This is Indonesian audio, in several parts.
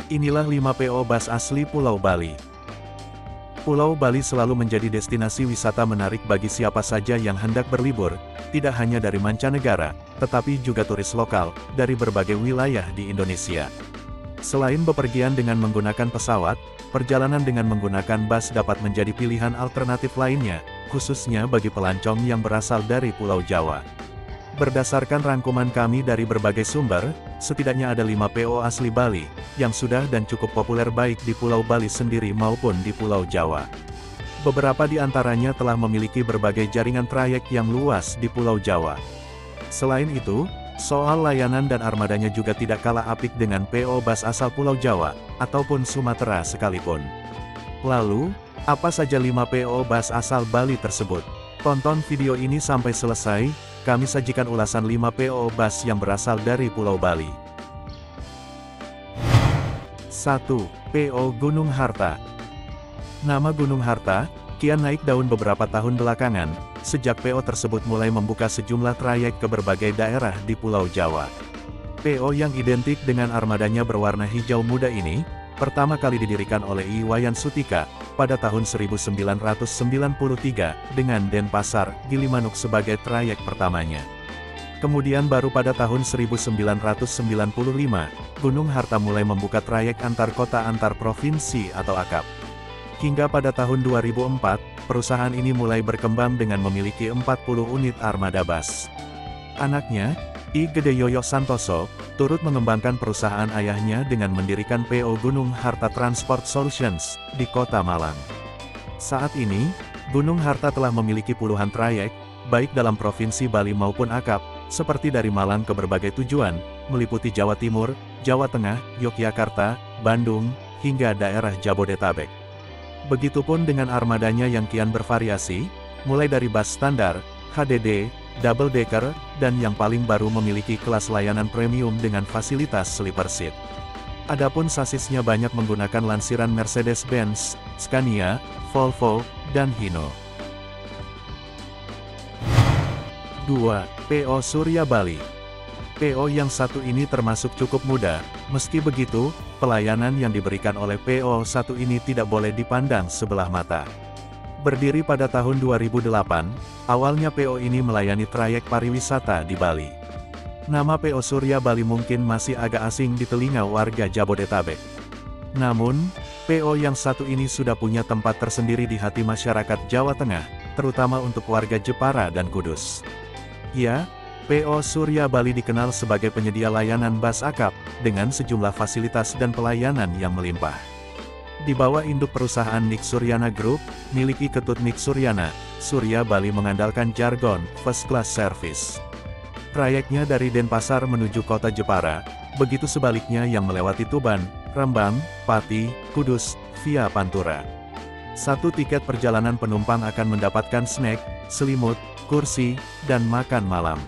Inilah 5 PO Bus asli Pulau Bali. Pulau Bali selalu menjadi destinasi wisata menarik bagi siapa saja yang hendak berlibur, tidak hanya dari mancanegara, tetapi juga turis lokal, dari berbagai wilayah di Indonesia. Selain bepergian dengan menggunakan pesawat, perjalanan dengan menggunakan bus dapat menjadi pilihan alternatif lainnya, khususnya bagi pelancong yang berasal dari Pulau Jawa. Berdasarkan rangkuman kami dari berbagai sumber, setidaknya ada 5 PO asli Bali, yang sudah dan cukup populer baik di Pulau Bali sendiri maupun di Pulau Jawa. Beberapa di antaranya telah memiliki berbagai jaringan trayek yang luas di Pulau Jawa. Selain itu, soal layanan dan armadanya juga tidak kalah apik dengan PO Bus asal Pulau Jawa, ataupun Sumatera sekalipun. Lalu, apa saja 5 PO Bus asal Bali tersebut? Tonton video ini sampai selesai, kami sajikan ulasan 5 PO Bus yang berasal dari Pulau Bali. 1. PO Gunung Harta. Nama Gunung Harta, kian naik daun beberapa tahun belakangan, sejak PO tersebut mulai membuka sejumlah trayek ke berbagai daerah di Pulau Jawa. PO yang identik dengan armadanya berwarna hijau muda ini, pertama kali didirikan oleh Iwayan Sutika, pada tahun 1993, dengan Denpasar, Gilimanuk sebagai trayek pertamanya. Kemudian baru pada tahun 1995, Gunung Harta mulai membuka trayek antar kota antar provinsi atau AKAP. Hingga pada tahun 2004, perusahaan ini mulai berkembang dengan memiliki 40 unit armada bus. Anaknya, I Gede Yoyo Santoso, turut mengembangkan perusahaan ayahnya dengan mendirikan PO Gunung Harta Transport Solutions, di Kota Malang. Saat ini, Gunung Harta telah memiliki puluhan trayek, baik dalam Provinsi Bali maupun AKAP, seperti dari Malang ke berbagai tujuan, meliputi Jawa Timur, Jawa Tengah, Yogyakarta, Bandung, hingga daerah Jabodetabek. Begitupun dengan armadanya yang kian bervariasi, mulai dari bus standar, HDD, double decker, dan yang paling baru memiliki kelas layanan premium dengan fasilitas sleeper seat. Adapun sasisnya banyak menggunakan lansiran Mercedes-Benz, Scania, Volvo, dan Hino. 2. PO Surya Bali. PO yang satu ini termasuk cukup muda, meski begitu, pelayanan yang diberikan oleh PO satu ini tidak boleh dipandang sebelah mata. Berdiri pada tahun 2008, awalnya PO ini melayani trayek pariwisata di Bali. Nama PO Surya Bali mungkin masih agak asing di telinga warga Jabodetabek. Namun, PO yang satu ini sudah punya tempat tersendiri di hati masyarakat Jawa Tengah, terutama untuk warga Jepara dan Kudus. Ya, PO Surya Bali dikenal sebagai penyedia layanan bus AKAP, dengan sejumlah fasilitas dan pelayanan yang melimpah. Di bawah induk perusahaan Nik Suryana Group, milik Ketut Nik Suryana, Surya Bali mengandalkan jargon first class service. Trayeknya dari Denpasar menuju kota Jepara, begitu sebaliknya yang melewati Tuban, Rembang, Pati, Kudus, via Pantura. Satu tiket perjalanan penumpang akan mendapatkan snack, selimut, kursi, dan makan malam.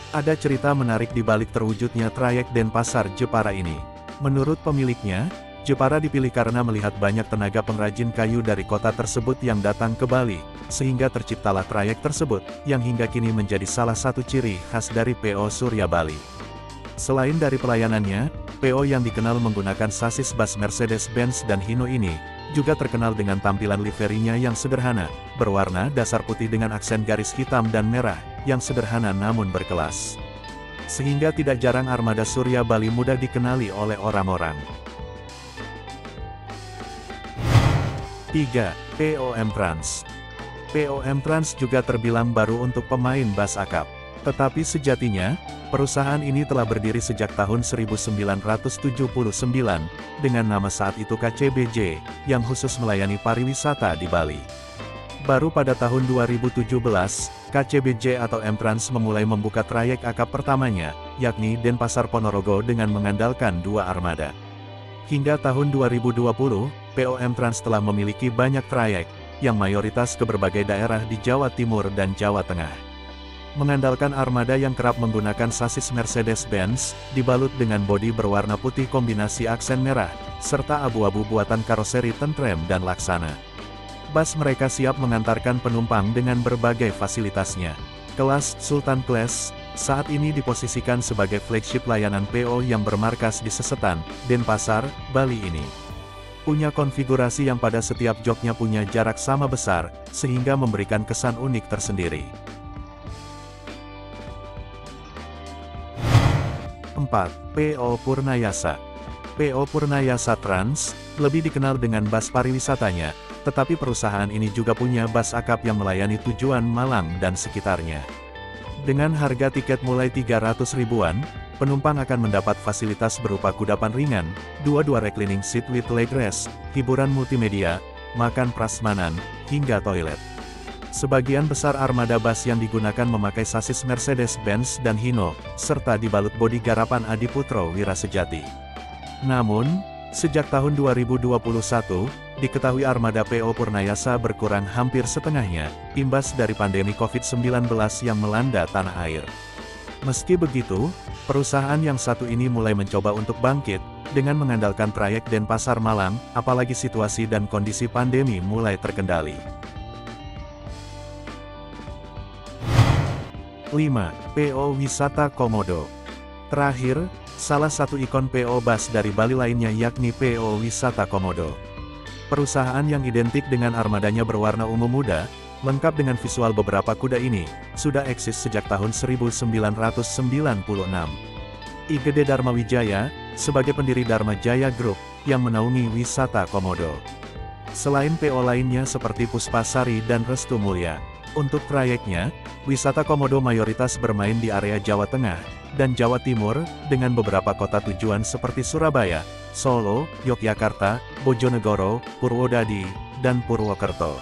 Ada cerita menarik di balik terwujudnya trayek Denpasar Jepara ini. Menurut pemiliknya, Jepara dipilih karena melihat banyak tenaga pengrajin kayu dari kota tersebut yang datang ke Bali, sehingga terciptalah trayek tersebut, yang hingga kini menjadi salah satu ciri khas dari PO Surya Bali. Selain dari pelayanannya, PO yang dikenal menggunakan sasis bus Mercedes-Benz dan Hino ini, juga terkenal dengan tampilan liverinya yang sederhana, berwarna dasar putih dengan aksen garis hitam dan merah, yang sederhana namun berkelas. Sehingga tidak jarang armada Surya Bali mudah dikenali oleh orang-orang. 3. PO M-Trans. PO M-Trans juga terbilang baru untuk pemain bus AKAP. Tetapi sejatinya, perusahaan ini telah berdiri sejak tahun 1979, dengan nama saat itu KCBJ, yang khusus melayani pariwisata di Bali. Baru pada tahun 2017, KCBJ atau M-Trans memulai membuka trayek AKAP pertamanya, yakni Denpasar Ponorogo dengan mengandalkan 2 armada. Hingga tahun 2020, PO M-Trans telah memiliki banyak trayek, yang mayoritas ke berbagai daerah di Jawa Timur dan Jawa Tengah. Mengandalkan armada yang kerap menggunakan sasis Mercedes-Benz, dibalut dengan bodi berwarna putih kombinasi aksen merah, serta abu-abu buatan karoseri Tentrem dan Laksana. Bus mereka siap mengantarkan penumpang dengan berbagai fasilitasnya. Kelas Sultan Class, Saat ini diposisikan sebagai flagship layanan PO yang bermarkas di Sesetan, Denpasar, Bali ini. Punya konfigurasi yang pada setiap joknya punya jarak sama besar, sehingga memberikan kesan unik tersendiri. 4. PO Purnayasa. PO Purnayasa Trans, lebih dikenal dengan bus pariwisatanya, tetapi perusahaan ini juga punya bus akap yang melayani tujuan Malang dan sekitarnya. Dengan harga tiket mulai 300 ribuan, penumpang akan mendapat fasilitas berupa kudapan ringan, 2 reclining seat with leg rest, hiburan multimedia, makan prasmanan, hingga toilet. Sebagian besar armada bus yang digunakan memakai sasis Mercedes-Benz dan Hino, serta dibalut bodi garapan Adiputro Wirasejati. Namun, sejak tahun 2021, diketahui armada PO Purnayasa berkurang hampir setengahnya, imbas dari pandemi COVID-19 yang melanda tanah air. Meski begitu, perusahaan yang satu ini mulai mencoba untuk bangkit, dengan mengandalkan trayek Denpasar Malang, apalagi situasi dan kondisi pandemi mulai terkendali. 5. PO Wisata Komodo. Terakhir, salah satu ikon PO Bus dari Bali lainnya yakni PO Wisata Komodo. Perusahaan yang identik dengan armadanya berwarna ungu muda, lengkap dengan visual beberapa kuda ini, sudah eksis sejak tahun 1996. Igede Darmawijaya, sebagai pendiri Dharma Jaya Group, yang menaungi wisata Komodo. Selain PO lainnya seperti Puspasari dan Restu Mulya, untuk trayeknya, wisata Komodo mayoritas bermain di area Jawa Tengah dan Jawa Timur, dengan beberapa kota tujuan seperti Surabaya, Solo, Yogyakarta, Bojonegoro, Purwodadi, dan Purwokerto.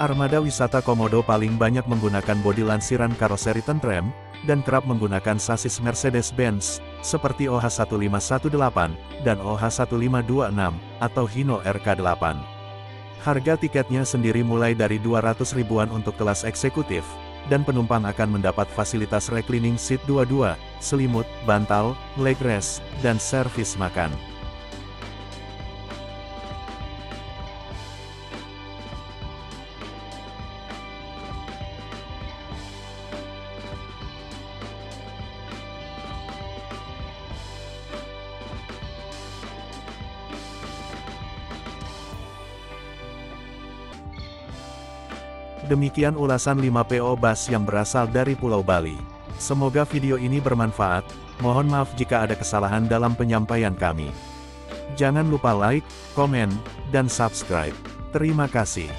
Armada wisata Komodo paling banyak menggunakan bodi lansiran karoseri tentrem, dan kerap menggunakan sasis Mercedes-Benz, seperti OH1518, dan OH1526, atau Hino RK8. Harga tiketnya sendiri mulai dari 200 ribuan untuk kelas eksekutif, dan penumpang akan mendapat fasilitas reclining seat 2, selimut, bantal, leg rest, dan servis makan. Demikian ulasan 5 PO Bus yang berasal dari Pulau Bali. Semoga video ini bermanfaat, mohon maaf jika ada kesalahan dalam penyampaian kami. Jangan lupa like, komen, dan subscribe. Terima kasih.